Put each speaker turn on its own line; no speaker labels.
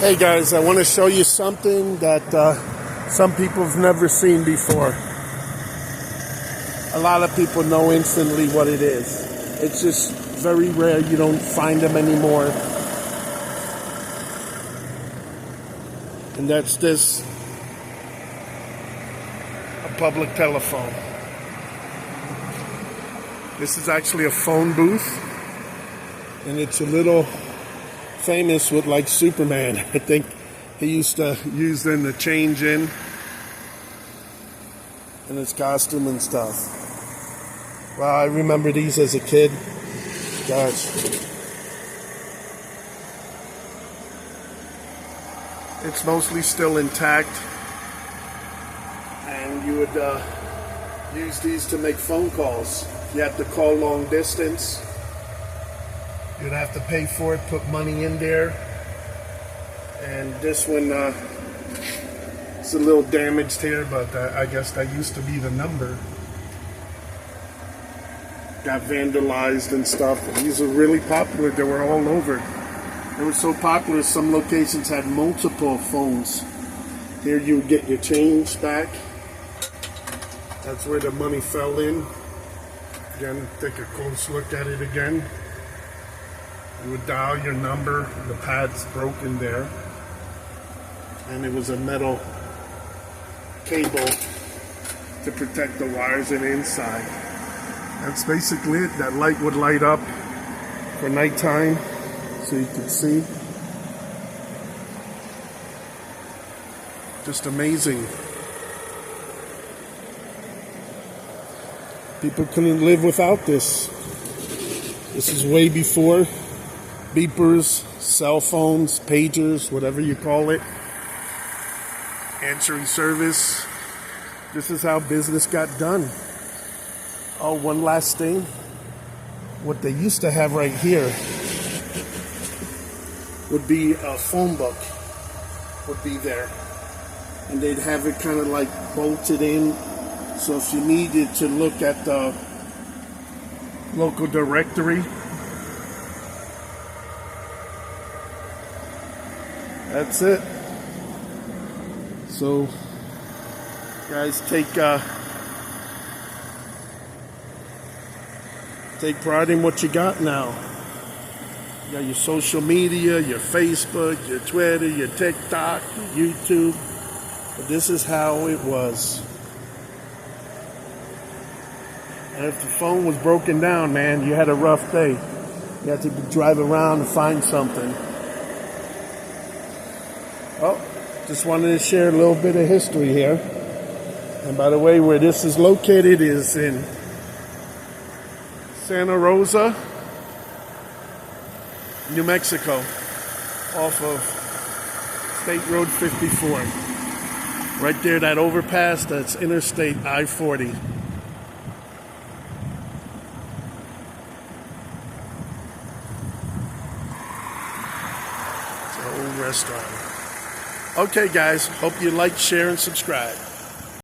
Hey guys, I want to show you something that some people have never seen before. A lot of people know instantly what it is. It's just very rare. You don't find them anymore. And that's this, a public telephone. This is actually a phone booth, and it's a little famous with like Superman. I think he used to use them to change in his costume and stuff. Wow, I remember these as a kid. Gosh. It's mostly still intact, and you would use these to make phone calls. You have to call long distance. You'd have to pay for it, put money in there. And this one, it's a little damaged here, but I guess that used to be the number. Got vandalized and stuff. These are really popular. They were all over. They were so popular, some locations had multiple phones. Here you would get your change back. That's where the money fell in. Again, take a close look at it again. You would dial your number, the pad's broken there, and it was a metal cable to protect the wires in the inside. That's basically it. That light would light up for nighttime so you could see. Just amazing. People couldn't live without this. This is way before beepers, cell phones, pagers, whatever you call it, answering service. This is how business got done. Oh, one last thing. What they used to have right here would be a phone book would be there. And they'd have it kind of like bolted in. So if you needed to look at the local directory, that's it. So, guys, take pride in what you got now. You got your social media, your Facebook, your Twitter, your TikTok, your YouTube. But this is how it was. And if the phone was broken down, man, you had a rough day. You had to drive around and find something. Oh, just wanted to share a little bit of history here. And by the way, where this is located is in Santa Rosa, New Mexico, off of State Road 54. Right there, that overpass, that's Interstate I-40. It's an old restaurant. Okay, guys, hope you like, share, and subscribe.